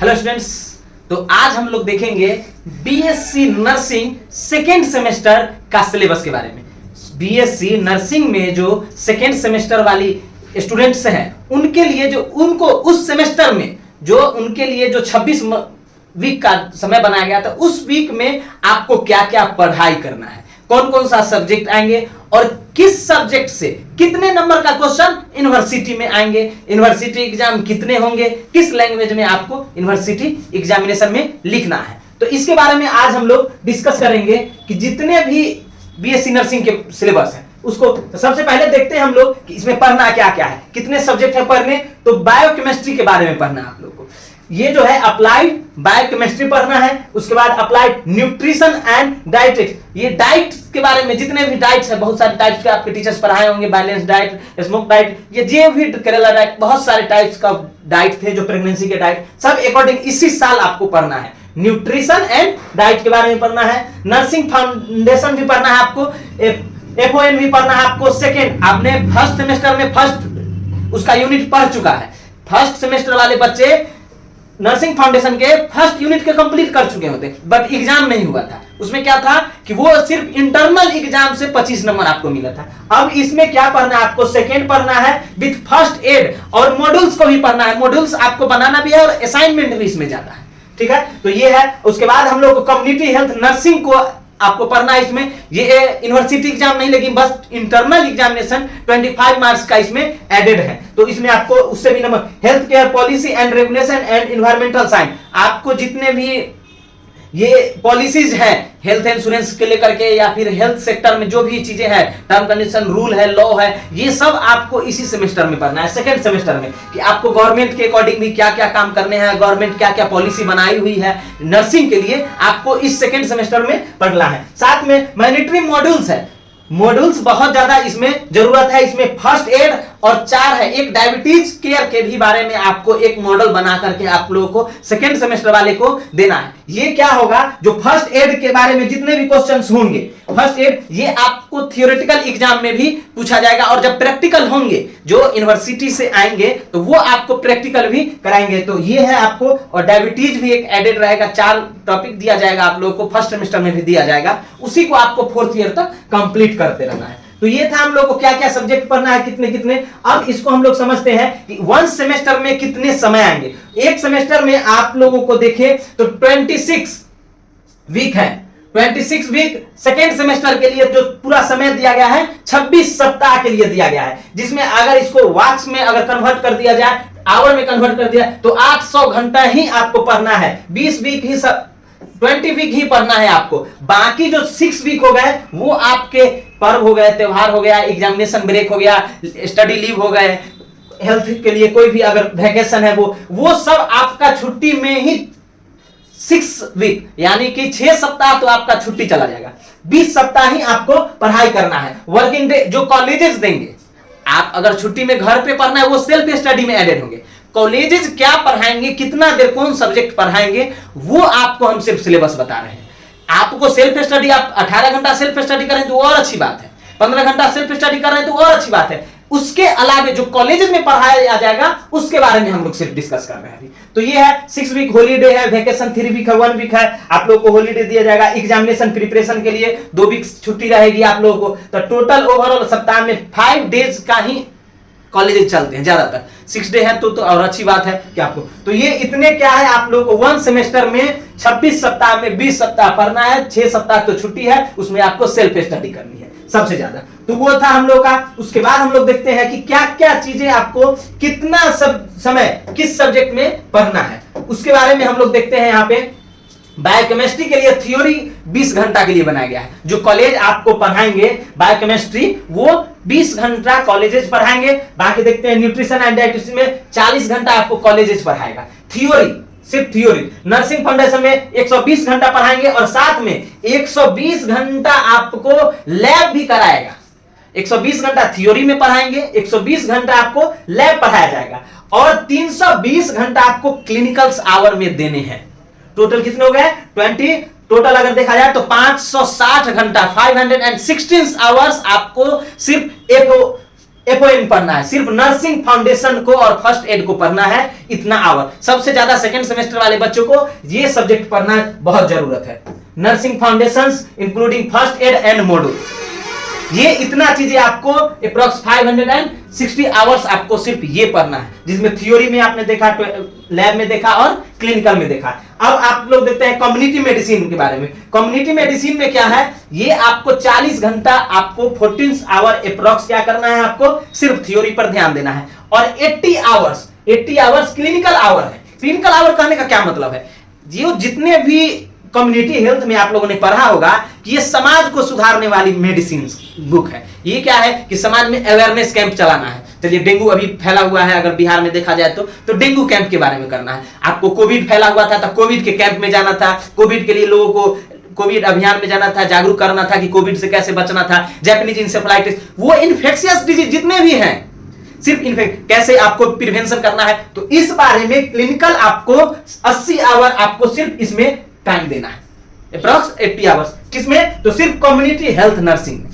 Hello students, तो आज हम लोग देखेंगे बीएससी नर्सिंग सेकेंड सेमेस्टर का सिलेबस के बारे में। बीएससी नर्सिंग में जो सेकेंड सेमेस्टर वाली स्टूडेंट्स हैं उनके लिए जो उनको उस सेमेस्टर में जो उनके लिए जो 26 वीक का समय बनाया गया था, उस वीक में आपको क्या क्या पढ़ाई करना है, कौन कौन सा सब्जेक्ट आएंगे और किस सब्जेक्ट से कितने नंबर का क्वेश्चन यूनिवर्सिटी में आएंगे, यूनिवर्सिटी एग्जाम कितने होंगे, किस लैंग्वेज में आपको यूनिवर्सिटी एग्जामिनेशन में लिखना है। तो इसके बारे में आज हम लोग डिस्कस करेंगे कि जितने भी बीएससी नर्सिंग के सिलेबस है उसको तो सबसे पहले देखते हैं हम लोग कि इसमें पढ़ना क्या क्या है, कितने सब्जेक्ट है पढ़ने। तो बायोकेमिस्ट्री के बारे में पढ़ना है आप लोग को। ये जो है अप्लाइड बायोकेमिस्ट्री पढ़ना है। उसके बाद अप्लाइड न्यूट्रिशन एंड डाइटेटिक्स, ये डाइट के बारे में जितने भी डाइट्स है, बहुत सारे टाइप्स के आपके टीचर्स पढ़ाए होंगे, बैलेंस डाइट, स्मोक डाइट, ये जो भी केरला डाइट, बहुत सारे टाइप्स का डाइट थे जो प्रेगनेंसी के डाइट, सब अकॉर्डिंग इसी साल आपको पढ़ना है। न्यूट्रिशन एंड डाइट के बारे में पढ़ना है। नर्सिंग फाउंडेशन भी पढ़ना है आपको, एफओएन भी पढ़ना है आपको। सेकेंड, आपने फर्स्ट सेमेस्टर में फर्स्ट उसका यूनिट पढ़ चुका है। फर्स्ट सेमेस्टर वाले बच्चे नर्सिंग फाउंडेशन के फर्स्ट यूनिट के कंप्लीट कर चुके होते, बट एग्जाम नहीं हुआ था। उसमें क्या था कि वो सिर्फ इंटरनल एग्जाम से 25 नंबर आपको मिला था। अब इसमें क्या पढ़ना है आपको, सेकेंड पढ़ना है विद फर्स्ट एड, और मॉड्यूल्स को भी पढ़ना है। मॉड्यूल्स आपको बनाना भी है और असाइनमेंट भी इसमें जाता है, ठीक है। तो ये है। उसके बाद हम लोग कम्युनिटी हेल्थ नर्सिंग को आपको पढ़ना है। इसमें ये यूनिवर्सिटी एग्जाम नहीं, लेकिन बस इंटरनल एग्जामिनेशन 25 मार्क्स का इसमें एडेड है। तो इसमें आपको उससे भी number, health care policy and regulation and environmental science, आपको जितने भी ये पॉलिसीज हैं हेल्थ इंश्योरेंस के लेकर के या फिर हेल्थ सेक्टर में जो भी चीजें हैं, टर्म कंडीशन, रूल है, लॉ है, ये सब आपको इसी सेमेस्टर में पढ़ना है, सेकंड सेमेस्टर में, कि आपको गवर्नमेंट के अकॉर्डिंग भी क्या क्या काम करने हैं, गवर्नमेंट क्या क्या पॉलिसी बनाई हुई है नर्सिंग के लिए, आपको इस सेकंड सेमेस्टर में पढ़ना है। साथ में मैंडेटरी मॉड्यूल्स है, मॉड्यूल्स बहुत ज्यादा इसमें जरूरत है। इसमें फर्स्ट एड और 4 है, एक डायबिटीज केयर के भी बारे में आपको एक मॉडल बना करके आप लोगों को सेकेंड सेमेस्टर वाले को देना है। ये क्या होगा, जो फर्स्ट एड के बारे में जितने भी क्वेश्चंस होंगे, फर्स्ट एड ये आपको थियोरेटिकल एग्जाम में भी पूछा जाएगा, और जब प्रैक्टिकल होंगे जो यूनिवर्सिटी से आएंगे तो वो आपको प्रैक्टिकल भी कराएंगे। तो ये है आपको, और डायबिटीज भी एक एडेड रहेगा, 4 टॉपिक दिया जाएगा आप लोगों को, फर्स्ट सेमेस्टर में भी दिया जाएगा, उसी को आपको 4th ईयर तक कंप्लीट करते रहना है। तो ये था हम लोग को क्या क्या सब्जेक्ट पढ़ना है, कितने कितने। अब इसको हम लोग समझते हैं कि 1 सेमेस्टर में कितने समय आएंगे। एक सेमेस्टर में आप लोगों को देखें तो 26 वीक है। 26 वीक सेकेंड सेमेस्टर के लिए जो पूरा समय दिया गया है 26 सप्ताह के लिए दिया गया है, जिसमें अगर इसको वाक्स में अगर कन्वर्ट कर दिया जाए, आवर में कन्वर्ट कर दिया तो 800 घंटा ही आपको पढ़ना है। 20 वीक ही 20 वीक ही पढ़ना है आपको। बाकी जो 6 वीक हो गए वो आपके पर्व हो गए, त्योहार हो गया, एग्जामिनेशन ब्रेक हो गया, स्टडी लीव हो गए, हेल्थ के लिए कोई भी अगर वैकेशन है वो सब आपका छुट्टी में ही 6 वीक यानी कि 6 सप्ताह तो आपका छुट्टी चला जाएगा। 20 सप्ताह ही आपको पढ़ाई करना है। वर्किंग डे जो कॉलेजेस देंगे, आप अगर छुट्टी में घर पे पढ़ना है वो सेल्फ स्टडी में एडेड होंगे। कॉलेजेस क्या पढ़ाएंगे, कितना देर कौन सब्जेक्ट पढ़ाएंगे, वो आपको हम सिर्फ सिलेबस बता रहे हैं। आपको सेल्फ स्टडी, आप 18 घंटा सेल्फ स्टडी करें तो और अच्छी बात है, 15 घंटा सेल्फ स्टडी कर रहे हैं तो और अच्छी बात है। उसके अलावा जो कॉलेजेस में पढ़ाया जाएगा उसके बारे में हम लोग सिर्फ डिस्कस कर रहे हैं अभी। तो ये है 6 वीक हॉलीडे है, वैकेशन 3 वीक है, 1 वीक है, आप लोगों को हॉलीडे दिया जाएगा। एग्जामिनेशन प्रिपरेशन के लिए 2 वीक छुट्टी रहेगी आप लोगों को। तो टोटल ओवरऑल सप्ताह में 5 डेज का ही कॉलेजेस चलते हैं ज्यादातर। 6 डे है तो और अच्छी बात है कि आपको। तो ये इतने क्या है, आप लोगों को 1 सेमेस्टर में 26 सप्ताह में 20 सप्ताह पढ़ना है, 6 सप्ताह तो छुट्टी है, उसमें आपको सेल्फ स्टडी करनी है सबसे ज्यादा। तो वो था हम लोग का। उसके बाद हम लोग देखते हैं कि क्या क्या चीजें आपको कितना समय किस सब्जेक्ट में पढ़ना है, उसके बारे में हम लोग देखते हैं। यहाँ पे बायोकेमिस्ट्री के लिए थ्योरी 20 घंटा के लिए बनाया गया है। जो कॉलेज आपको पढ़ाएंगे बायोकेमिस्ट्री वो 20 घंटा कॉलेजेस पढ़ाएंगे। बाकी देखते हैं न्यूट्रिशन एंड डाइटिशियन में 40 घंटा आपको कॉलेजेस पढ़ाएगा, थ्योरी, सिर्फ थ्योरी। नर्सिंग फाउंडेशन में 120 घंटा पढ़ाएंगे और साथ में 120 घंटा आपको लैब भी कराएगा। 120 घंटा थ्योरी में पढ़ाएंगे, 120 घंटा आपको लैब पढ़ाया जाएगा, और 320 घंटा आपको क्लिनिकल्स आवर में देने हैं। टोटल कितने हो गए 20। टोटल अगर देखा जाए तो 560 घंटा 516 आवर्स आपको सिर्फ एफओएम पढ़ना है, सिर्फ नर्सिंग फाउंडेशन को और फर्स्ट एड को पढ़ना है, इतना आवर। सबसे ज्यादा सेकंड सेमेस्टर वाले बच्चों को ये सब्जेक्ट पढ़ना बहुत जरूरत है, nursing foundations including first aid and module. ये इतना चीजें आपको अप्रॉक्स 560 आवर्स आपको सिर्फ ये पढ़ना है, जिसमें थ्योरी में आपने देखा, लैब में देखा और क्लिनिकल में देखा। अब आप लोग देखते हैं कम्युनिटी मेडिसिन के बारे में। कम्युनिटी मेडिसिन में क्या है, ये आपको 40 घंटा आपको 14 आवर अप्रॉक्स क्या करना है, आपको सिर्फ थ्योरी पर ध्यान देना है। और 80 आवर्स क्लिनिकल आवर है। क्लिनिकल आवर कहने का क्या मतलब है, जो जितने भी कम्युनिटी हेल्थ में आप लोगों ने पढ़ा होगा कि ये समाज को सुधारने वाली मेडिसिन बुक है। ये क्या है कि समाज में अवेयरनेस कैंप चलाना है। चलिए, डेंगू अभी फैला हुआ है, अगर बिहार में देखा जाए तो डेंगू कैंप के बारे में करना है आपको। कोविड फैला हुआ था तो कोविड के कैंप में जाना था, कोविड के लिए लोगों को कोविड अभियान में जाना था, जागरूक करना था कि कोविड से कैसे बचना था। जापानीज इंसेफेलाइटिस, वो इन्फेक्शियस डिजीज जितने भी हैं, सिर्फ इन्फेक्ट कैसे आपको प्रिवेंशन करना है, तो इस बारे में क्लिनिकल आपको 80 आवर आपको सिर्फ इसमें टाइम देना है, अप्रॉक्स 80 आवर्स। किसमें, तो सिर्फ कम्युनिटी हेल्थ नर्सिंग में।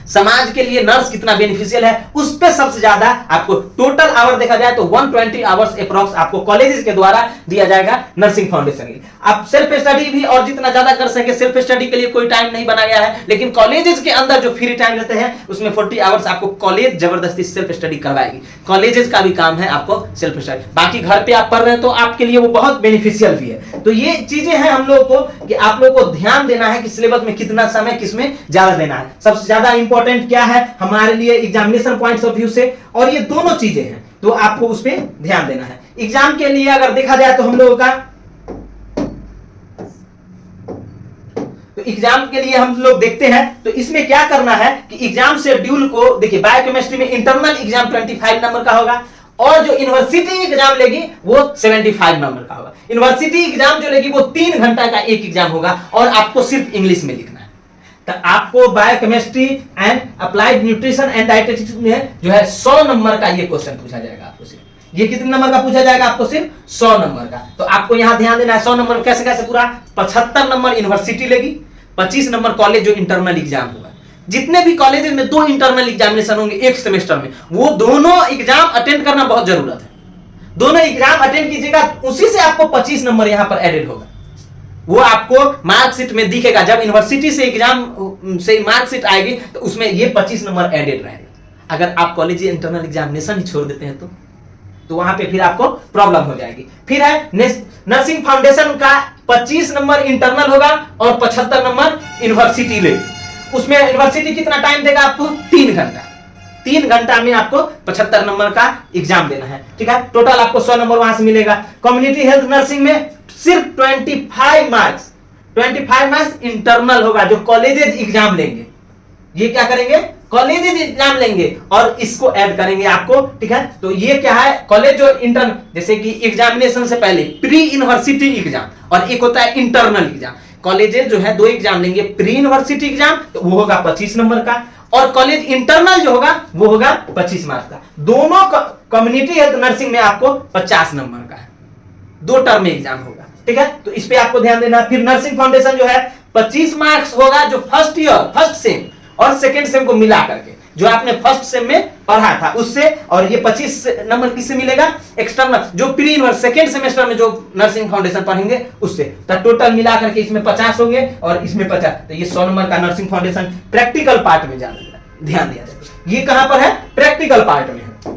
समाज के लिए नर्स कितना बेनिफिशियल है उस पे सबसे ज्यादा आपको टोटल आवर देखा जाए तो 120 आवर्स अप्रॉक्स आपको कॉलेजेस के द्वारा दिया जाएगा नर्सिंग फाउंडेशन के लिए। आप सेल्फ स्टडी भी और जितना ज्यादा कर सके, सेल्फ स्टडी के लिए कोई टाइम नहीं बना गया है, लेकिन कॉलेजेस के अंदर जो फ्री टाइम रहते हैं उसमें 40 आवर्स आपको कॉलेज जबरदस्ती सेल्फ स्टडी करवाएगी। कॉलेजेस का भी काम है आपको सेल्फ स्टडी, बाकी घर पे आप पढ़ रहे हैं तो आपके लिए वो बहुत बेनिफिशियल भी है। तो ये चीजें हैं हम लोगों को कि आप लोगों को ध्यान देना है कि सिलेबस में कितना समय किसमें ज्यादा देना है। सबसे ज्यादा इंपॉर्टेंट क्या है हमारे लिए एग्जामिनेशन पॉइंट्स ऑफ व्यू से, और ये दोनों चीजें हैं तो आपको उस पर ध्यान देना है। एग्जाम के लिए अगर देखा जाए तो हम लोगों का, तो एग्जाम के लिए हम लोग देखते हैं तो इसमें क्या करना है कि एग्जाम शेड्यूल को देखिए, बायोकेमिस्ट्री में इंटरनल एग्जाम 25 नंबर का होगा और जो यूनिवर्सिटी एग्जाम लेगी वो 75 नंबर का होगा। यूनिवर्सिटी एग्जाम जो लेगी वो 3 घंटा का एक एग्जाम होगा और आपको सिर्फ इंग्लिश में लिखना है। तो आपको biochemistry and applied nutrition and dietetics में जो है 100 नंबर का ये क्वेश्चन पूछा जाएगा आपको सिर्फ। ये कितने नंबर का पूछा जाएगा, आपको सिर्फ 100 नंबर का। तो आपको यहां ध्यान देना है 100 नंबर कैसे कैसे पूरा। 75 नंबर यूनिवर्सिटी लेगी, 25 नंबर कॉलेज जो इंटरनल एग्जाम होगा। जितने भी कॉलेजेस में 2 इंटरनल एग्जामिनेशन होंगे एक सेमेस्टर में, वो दोनों एग्जाम अटेंड करना बहुत जरूरत है। दोनों एग्जाम अटेंड कीजिएगा, उसी से आपको 25 नंबर यहां पर एडेड होगा। वो आपको मार्कशीट में दिखेगा, जब यूनिवर्सिटी से एग्जाम से मार्कशीट आएगी तो उसमें ये 25 नंबर एडेड रहेगा। अगर आप कॉलेज इंटरनल एग्जामिनेशन ही छोड़ देते हैं तो वहां पे फिर आपको प्रॉब्लम हो जाएगी। फिर है नर्सिंग फाउंडेशन का 25 नंबर इंटरनल होगा और 75 नंबर यूनिवर्सिटी लेगी। उसमें यूनिवर्सिटी कितना टाइम देगा आपको, 3 घंटा। 3 घंटा में आपको 75 नंबर का एग्जाम देना है, ठीक है। टोटल आपको 100 नंबर वहां से मिलेगा। कम्युनिटी हेल्थ नर्सिंग में सिर्फ 25 मार्क्स इंटरनल होगा, जो कॉलेजेस एग्जाम लेंगे। ये क्या करेंगे, कॉलेजेस एग्जाम लेंगे और इसको ऐड करेंगे आपको, ठीक है। तो ये क्या है, कॉलेज और इंटरनल, जैसे कि एग्जामिनेशन से पहले प्री यूनिवर्सिटी एग्जाम और एक होता है इंटरनल एग्जाम। कॉलेजेस जो है 2 एग्जाम लेंगे, प्री यूनिवर्सिटी एग्जाम तो वो होगा 25 नंबर का, और कॉलेज इंटरनल जो होगा वो होगा 25 मार्क्स का। दोनों कम्युनिटी हेल्थ नर्सिंग में आपको 50 नंबर का है, 2 टर्म में एग्जाम होगा, ठीक है। तो इस पे आपको ध्यान देना। फिर नर्सिंग फाउंडेशन जो है 25 मार्क्स होगा, जो फर्स्ट ईयर फर्स्ट सेम और सेकंड सेम को मिला करके, जो आपने फर्स्ट सेम में पढ़ा था उससे, और ये 25 नंबर किससे मिलेगा, एक्सटर्नल जो प्री यूनिवर्सिटी सेकंड सेमेस्टर में जो नर्सिंग फाउंडेशन पढ़ेंगे उससे। तो टोटल मिला करके इसमें 50 होंगे और इसमें 50, तो ये 100 नंबर का नर्सिंग फाउंडेशन प्रैक्टिकल पार्ट में ध्यान दिया जाएगा। ये कहां पर है, प्रैक्टिकल पार्ट में है।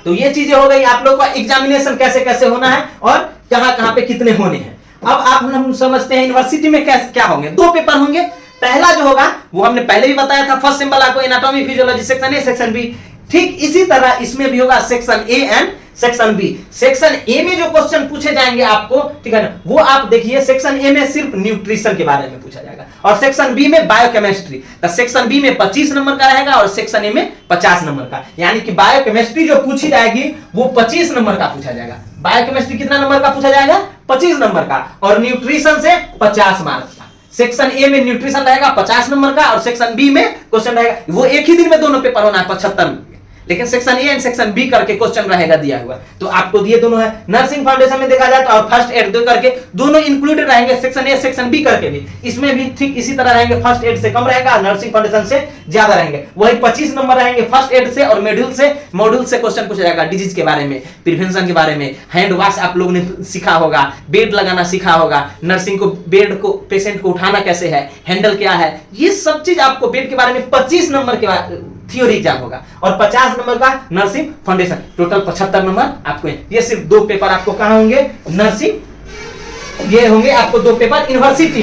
तो ये चीजें हो गई आप लोग का एग्जामिनेशन कैसे कैसे होना है और कहां कहां पे कितने होने हैं। अब आप हम समझते हैं यूनिवर्सिटी में क्या होंगे, 2 पेपर होंगे। पहला जो होगा वो हमने पहले भी बताया था, फर्स्ट सिंबल आपको anatomy physiology section A section B. ठीक इसी तरह इसमें भी होगा section A and section B. Section A में जो क्वेश्चन पूछे जाएंगे आपको, ठीक है ना, वो आप देखिए सेक्शन ए में सिर्फ न्यूट्रिशन के बारे में पूछा जाएगा और सेक्शन बी में बायोकेमिस्ट्री। तो सेक्शन बी में 25 नंबर का रहेगा और सेक्शन ए में 50 नंबर का। यानी कि बायोकेमिस्ट्री जो पूछी जाएगी वो 25 नंबर का पूछा जाएगा। बायोकेमिस्ट्री कितना नंबर का पूछा जाएगा, 25 नंबर का, और न्यूट्रिशन से 50 मार्क्स का। सेक्शन ए में न्यूट्रिशन रहेगा 50 नंबर का और सेक्शन बी में क्वेश्चन रहेगा, वो एक ही दिन में दोनों पेपर होना है 75 नंबर। लेकिन section A and section B करके क्वेश्चन रहेगा दिया हुआ, तो आपको दिए दोनों है। नर्सिंग फाउंडेशन में देखा जाए तो और फर्स्ट एड दो करके दोनों इंक्लूडेड रहेंगे, सेक्शन ए सेक्शन बी करके भी। इसमें भी ठीक इसी तरह रहेंगे, फर्स्ट एड से कम रहेगा, नर्सिंग फाउंडेशन से ज्यादा रहेंगे। वही 25 नंबर रहेंगे फर्स्ट एड से, और मॉड्यूल से क्वेश्चन पूछा जाएगा डिजीज के बारे में, प्रिवेंशन के बारे में, हैंड वॉश आप लोगों ने सीखा होगा, बेड लगाना सीखा होगा, नर्सिंग को बेड को पेशेंट को उठाना कैसे है, हैंडल क्या है, ये सब चीज आपको बेड के बारे में 25 नंबर के बाद थ्योरी एग्जाम होगा, और 50 नंबर का नर्सिंग फाउंडेशन, टोटल 75 नंबर आपको। ये सिर्फ 2 पेपर आपको कहां होंगे, नर्सिंग, ये होंगे आपको 2 पेपर यूनिवर्सिटी।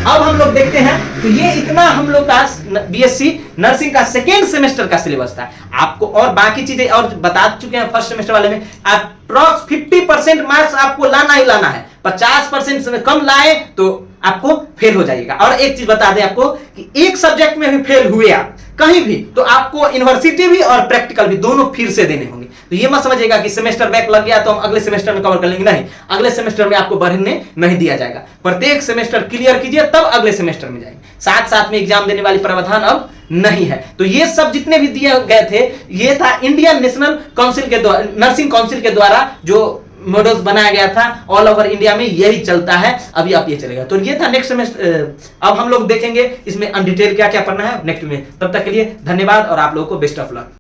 अब हम लोग देखते हैं, तो ये इतना हम लोग का बीएससी नर्सिंग का सेकेंड सेमेस्टर का सिलेबस था। आपको और बाकी चीजें और बता चुके हैं फर्स्ट सेमेस्टर वाले में। अप्रॉक्स 50% मार्क्स आपको लाना ही लाना है, 50% से कम लाए तो आपको फेल हो जाएगा। और एक चीज बता दें आपको कि एक सब्जेक्ट में भी फेल हुए आप कहीं भी, तो आपको यूनिवर्सिटी भी और प्रैक्टिकल भी दोनों फिर से देने होंगे। तो ये मत समझिएगा कि सेमेस्टर बैक लग गया तो हम अगले सेमेस्टर में कवर कर लेंगे, नहीं, अगले सेमेस्टर में आपको बढ़ने नहीं दिया जाएगा। प्रत्येक सेमेस्टर क्लियर कीजिए तब अगले सेमेस्टर में जाएंगे, साथ साथ में एग्जाम देने वाली प्रावधान अब नहीं है। तो ये सब जितने भी दिए गए थे, ये था इंडियन नेशनल काउंसिल के द्वारा, नर्सिंग काउंसिल के द्वारा जो मॉडल्स बनाया गया था, ऑल ओवर इंडिया में यही चलता है, अभी आप ये चलेगा। तो ये था नेक्स्ट सेमेस्टर। अब हम लोग देखेंगे इसमें अनडिटेल क्या क्या पढ़ना है नेक्स्ट में। तब तक के लिए धन्यवाद और आप लोगों को बेस्ट ऑफ लक।